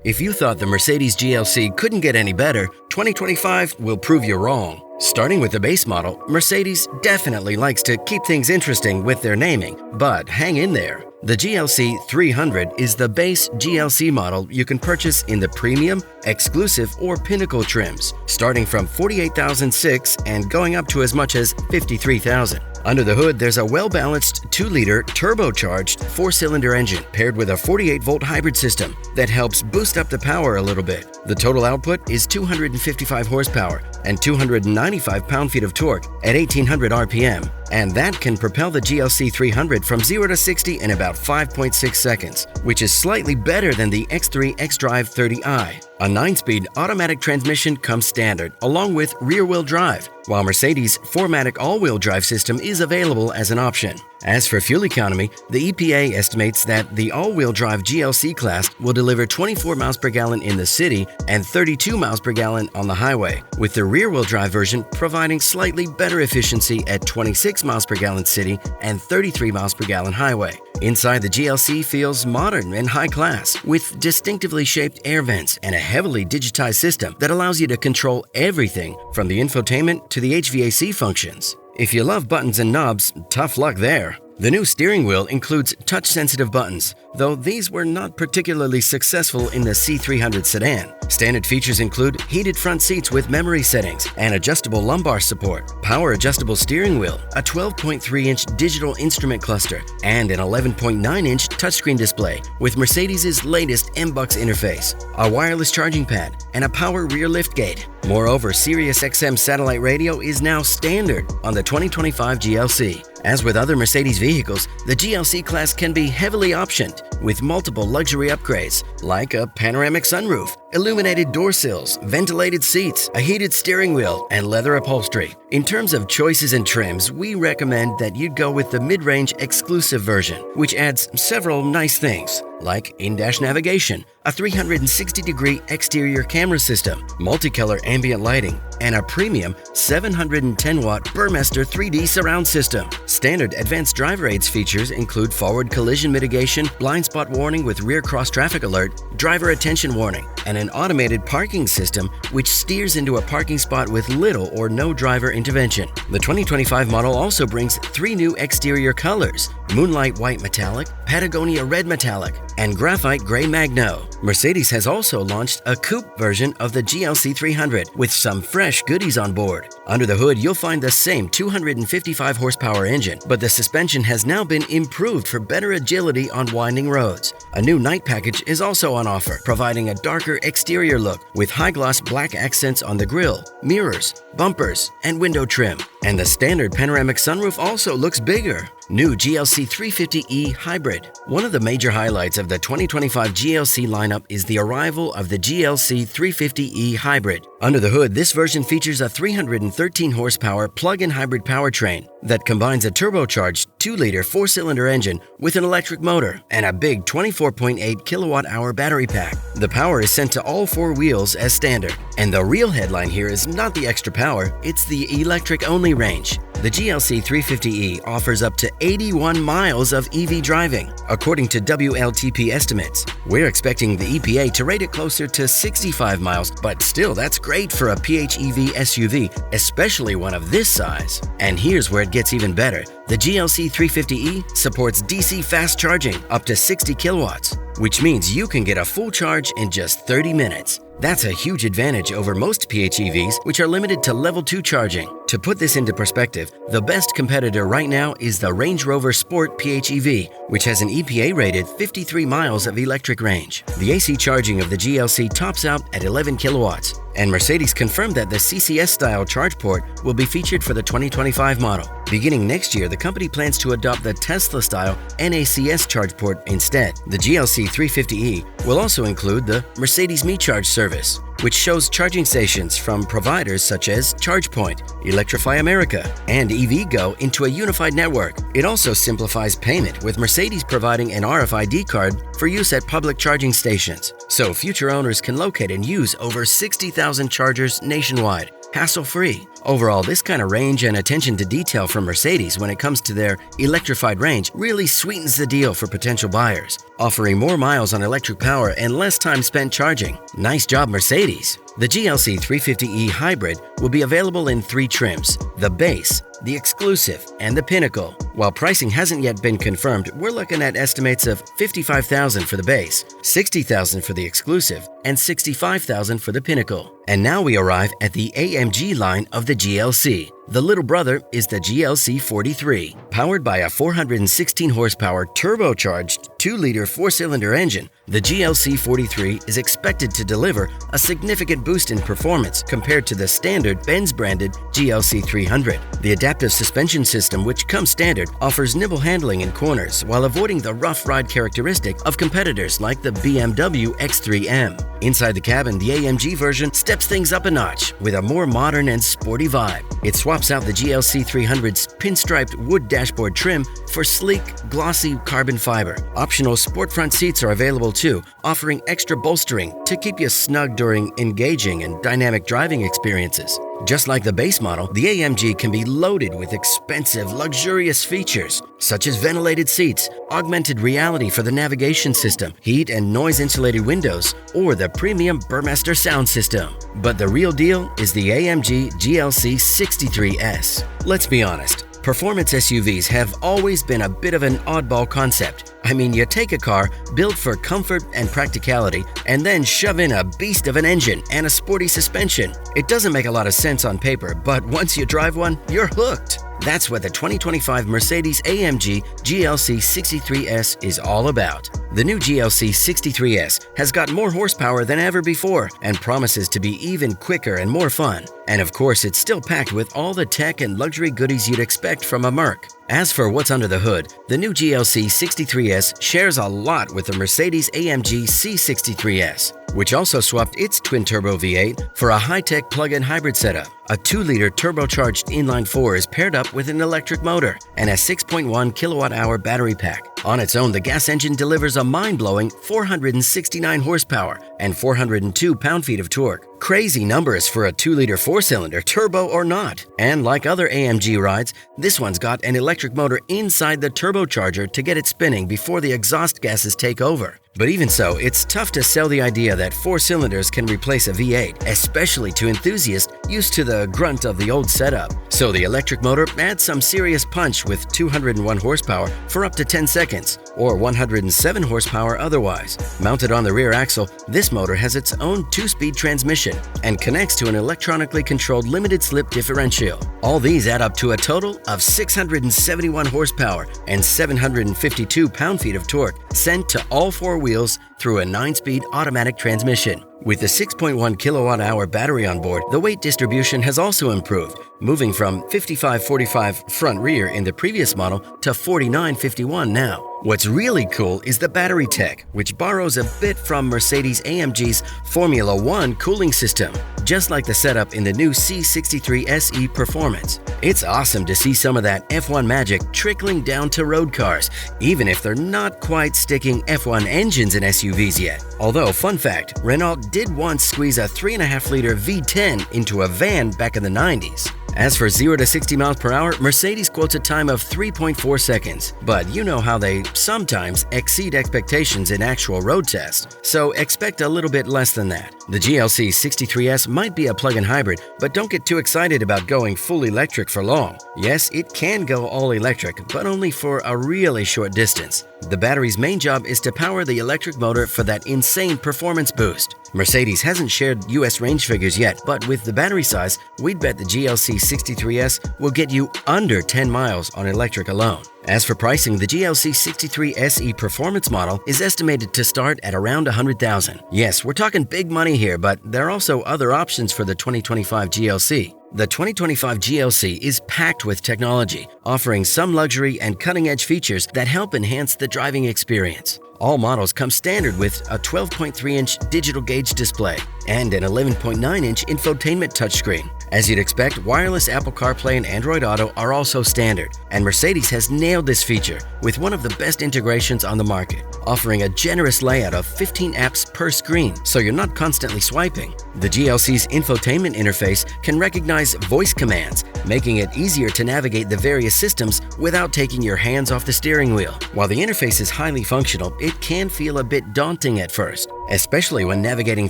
If you thought the Mercedes GLC couldn't get any better, 2025 will prove you wrong. Starting with the base model, Mercedes definitely likes to keep things interesting with their naming, but hang in there. The GLC 300 is the base GLC model you can purchase in the premium, exclusive, or Pinnacle trims, starting from $48,600 and going up to as much as $53,000. Under the hood, there's a well-balanced 2-liter turbocharged 4-cylinder engine paired with a 48-volt hybrid system that helps boost up the power a little bit. The total output is 255 horsepower and 295 pound-feet of torque at 1800 RPM, and that can propel the GLC 300 from 0 to 60 in about 5.6 seconds, which is slightly better than the X3 xDrive 30i. A 9-speed automatic transmission comes standard, along with rear-wheel drive, while Mercedes' 4MATIC all-wheel drive system is available as an option. As for fuel economy, the EPA estimates that the all-wheel drive GLC class will deliver 24 miles per gallon in the city and 32 miles per gallon on the highway, with the rear-wheel drive version providing slightly better efficiency at 26 miles per gallon city and 33 miles per gallon highway. Inside, the GLC feels modern and high class, with distinctively shaped air vents and a heavily digitized system that allows you to control everything from the infotainment to the HVAC functions. If you love buttons and knobs, tough luck there. The new steering wheel includes touch-sensitive buttons, though these were not particularly successful in the C300 sedan. Standard features include heated front seats with memory settings and adjustable lumbar support, power-adjustable steering wheel, a 12.3-inch digital instrument cluster, and an 11.9-inch touchscreen display with Mercedes' latest MBUX interface, a wireless charging pad, and a power rear liftgate. Moreover, Sirius XM satellite radio is now standard on the 2025 GLC. As with other Mercedes vehicles, the GLC class can be heavily optioned with multiple luxury upgrades like a panoramic sunroof, illuminated door sills, ventilated seats, a heated steering wheel, and leather upholstery. In terms of choices and trims, we recommend that you go with the mid-range exclusive version, which adds several nice things like in-dash navigation, a 360-degree exterior camera system, multicolor ambient lighting, and a premium 710-watt Burmester 3D surround system. Standard advanced driver aids features include forward collision mitigation, blind spot warning with rear cross traffic alert, driver attention warning, and an automated parking system which steers into a parking spot with little or no driver intervention. The 2025 model also brings 3 new exterior colors: Moonlight White Metallic, Patagonia Red Metallic, and Graphite Gray Magno. Mercedes has also launched a coupe version of the GLC 300 with some fresh goodies on board. Under the hood, you'll find the same 255 horsepower engine, but the suspension has now been improved for better agility on winding roads. A new night package is also on offer, providing a darker exterior look with high-gloss black accents on the grille, mirrors, bumpers, and window trim. And the standard panoramic sunroof also looks bigger. New GLC 350e Hybrid. One of the major highlights of the 2025 GLC lineup is the arrival of the GLC 350e Hybrid. Under the hood, this version features a 313 horsepower plug-in hybrid powertrain that combines a turbocharged 2-liter 4-cylinder engine with an electric motor and a big 24.8 kilowatt-hour battery pack. The power is sent to all 4 wheels as standard. And the real headline here is not the extra power, it's the electric-only range. The GLC 350e offers up to 81 miles of EV driving, according to WLTP estimates. We're expecting the EPA to rate it closer to 65 miles, but still, that's great for a PHEV SUV, especially one of this size. And here's where it gets even better. The GLC 350e supports DC fast charging up to 60 kilowatts, which means you can get a full charge in just 30 minutes. That's a huge advantage over most PHEVs, which are limited to level 2 charging. To put this into perspective, the best competitor right now is the Range Rover Sport PHEV, which has an EPA-rated 53 miles of electric range. The AC charging of the GLC tops out at 11 kilowatts, and Mercedes confirmed that the CCS-style charge port will be featured for the 2025 model. Beginning next year, the company plans to adopt the Tesla-style NACS charge port instead. The GLC 350e will also include the Mercedes Me Charge service, which shows charging stations from providers such as ChargePoint, Electrify America, and EVgo into a unified network. It also simplifies payment, with Mercedes providing an RFID card for use at public charging stations, so future owners can locate and use over 60,000 chargers nationwide. hassle-free. Overall, this kind of range and attention to detail from Mercedes when it comes to their electrified range really sweetens the deal for potential buyers, offering more miles on electric power and less time spent charging. Nice job, Mercedes! The GLC 350e Hybrid will be available in 3 trims: the Base, the Exclusive, and the Pinnacle. While pricing hasn't yet been confirmed, we're looking at estimates of $55,000 for the Base, $60,000 for the Exclusive, and $65,000 for the Pinnacle. And now we arrive at the AMG line of the GLC. The little brother is the GLC 43. Powered by a 416 horsepower turbocharged 2-liter 4-cylinder engine, the GLC 43 is expected to deliver a significant boost in performance compared to the standard Benz-branded GLC 300. The adaptive suspension system, which comes standard, offers nimble handling in corners while avoiding the rough ride characteristic of competitors like the BMW X3M. Inside the cabin, the AMG version steps things up a notch with a more modern and sporty vibe. It swaps out the GLC 300's pinstriped wood dashboard trim for sleek, glossy carbon fiber. Optional sport front seats are available too, offering extra bolstering to keep you snug during engaging and dynamic driving experiences. Just like the base model, the AMG can be loaded with expensive, luxurious features, such as ventilated seats, augmented reality for the navigation system, heat and noise-insulated windows, or the premium Burmester sound system. But the real deal is the AMG GLC 63S. Let's be honest, performance SUVs have always been a bit of an oddball concept. I mean, you take a car built for comfort and practicality and then shove in a beast of an engine and a sporty suspension. It doesn't make a lot of sense on paper, but once you drive one, you're hooked. That's what the 2025 Mercedes-AMG GLC 63S is all about. The new GLC 63S has got more horsepower than ever before and promises to be even quicker and more fun. And of course, it's still packed with all the tech and luxury goodies you'd expect from a Merc. As for what's under the hood, the new GLC 63S shares a lot with the Mercedes-AMG C63S, which also swapped its twin-turbo V8 for a high-tech plug-in hybrid setup. A 2-liter turbocharged inline-4 is paired up with an electric motor and a 6.1 kilowatt-hour battery pack. On its own, the gas engine delivers a mind-blowing 469 horsepower and 402 pound-feet of torque. Crazy numbers for a 2-liter 4-cylinder, turbo or not. And like other AMG rides, this one's got an electric motor inside the turbocharger to get it spinning before the exhaust gases take over. But even so, it's tough to sell the idea that 4 cylinders can replace a V8, especially to enthusiasts used to the grunt of the old setup. So the electric motor adds some serious punch with 201 horsepower for up to 10 seconds, or 107 horsepower otherwise. Mounted on the rear axle, this motor has its own 2-speed transmission and connects to an electronically controlled limited-slip differential. All these add up to a total of 671 horsepower and 752 pound-feet of torque sent to all 4 wheels through a 9-speed automatic transmission. With the 6.1 kilowatt-hour battery on board, the weight distribution has also improved, moving from 55-45 front-rear in the previous model to 49-51 now. What's really cool is the battery tech, which borrows a bit from Mercedes-AMG's Formula One cooling system, just like the setup in the new C63 SE Performance. It's awesome to see some of that F1 magic trickling down to road cars, even if they're not quite sticking F1 engines in SUVs yet. Although, fun fact, Renault did once squeeze a 3.5-liter V10 into a van back in the 90s. As for 0 to 60 miles per hour, Mercedes quotes a time of 3.4 seconds. But you know how they sometimes exceed expectations in actual road tests, so expect a little bit less than that. The GLC 63S might be a plug-in hybrid, but don't get too excited about going full electric for long. Yes, it can go all electric, but only for a really short distance. The battery's main job is to power the electric motor for that insane performance boost. Mercedes hasn't shared US range figures yet, but with the battery size, we'd bet the GLC 63S will get you under 10 miles on electric alone. As for pricing, the GLC 63 SE Performance model is estimated to start at around $100,000. Yes, we're talking big money here, but there are also other options for the 2025 GLC. The 2025 GLC is packed with technology, offering some luxury and cutting-edge features that help enhance the driving experience. All models come standard with a 12.3-inch digital gauge display and an 11.9-inch infotainment touchscreen. As you'd expect, wireless Apple CarPlay and Android Auto are also standard, and Mercedes has nailed this feature with one of the best integrations on the market, offering a generous layout of 15 apps per screen, so you're not constantly swiping. The GLC's infotainment interface can recognize voice commands, making it easier to navigate the various systems without taking your hands off the steering wheel. While the interface is highly functional, it can feel a bit daunting at first, especially when navigating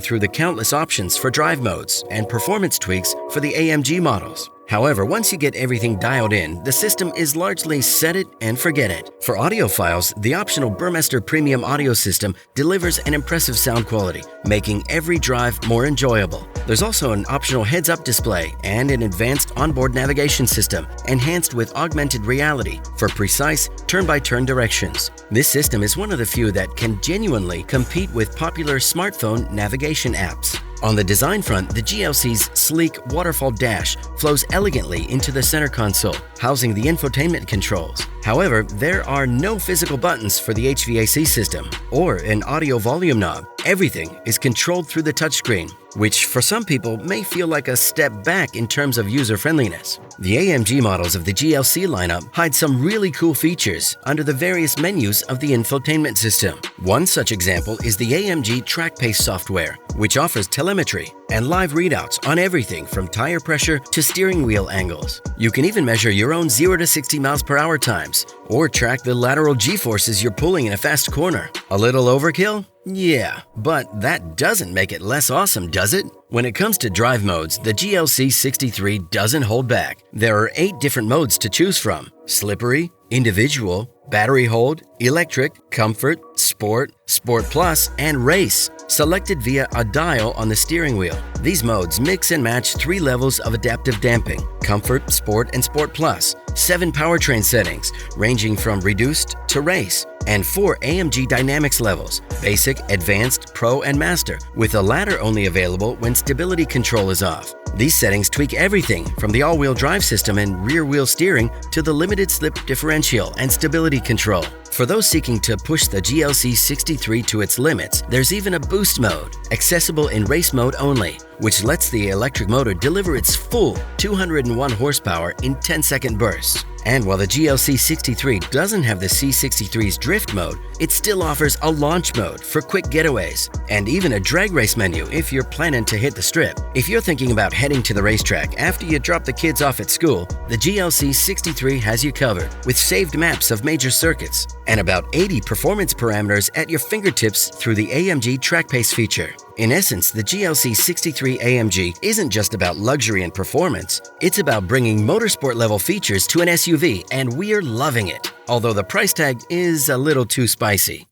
through the countless options for drive modes and performance tweaks for the AMG models. However, once you get everything dialed in, the system is largely set it and forget it. For audiophiles, the optional Burmester Premium Audio System delivers an impressive sound quality, making every drive more enjoyable. There's also an optional heads-up display and an advanced onboard navigation system, enhanced with augmented reality for precise turn-by-turn directions. This system is one of the few that can genuinely compete with popular smartphone navigation apps. On the design front, the GLC's sleek waterfall dash flows elegantly into the center console, housing the infotainment controls. However, there are no physical buttons for the HVAC system or an audio volume knob. Everything is controlled through the touchscreen, which for some people may feel like a step back in terms of user-friendliness. The AMG models of the GLC lineup hide some really cool features under the various menus of the infotainment system. One such example is the AMG TrackPace software, which offers telemetry and live readouts on everything from tire pressure to steering wheel angles. You can even measure your own 0 to 60 miles per hour times or track the lateral G-forces you're pulling in a fast corner. A little overkill? Yeah, but that doesn't make it less awesome, does it? When it comes to drive modes, the GLC 63 doesn't hold back. There are 8 different modes to choose from: slippery, individual, battery hold, electric, comfort, sport, sport plus, and race, selected via a dial on the steering wheel. These modes mix and match 3 levels of adaptive damping: comfort, sport, and sport plus, 7 powertrain settings ranging from reduced to race, and 4 AMG dynamics levels: basic, advanced, pro, and master, with the latter only available when stability control is off. These settings tweak everything from the all-wheel drive system and rear-wheel steering to the limited slip differential and stability control. For those seeking to push the GLC 63 to its limits, there's even a boost mode, accessible in race mode only, which lets the electric motor deliver its full 201 horsepower in 10-second bursts. And while the GLC 63 doesn't have the C63's drift mode, it still offers a launch mode for quick getaways, and even a drag race menu if you're planning to hit the strip. If you're thinking about heading to the racetrack after you drop the kids off at school, the GLC 63 has you covered, with saved maps of major circuits and about 80 performance parameters at your fingertips through the AMG TrackPace feature. In essence, the GLC 63 AMG isn't just about luxury and performance, it's about bringing motorsport-level features to an SUV, and we're loving it, although the price tag is a little too spicy.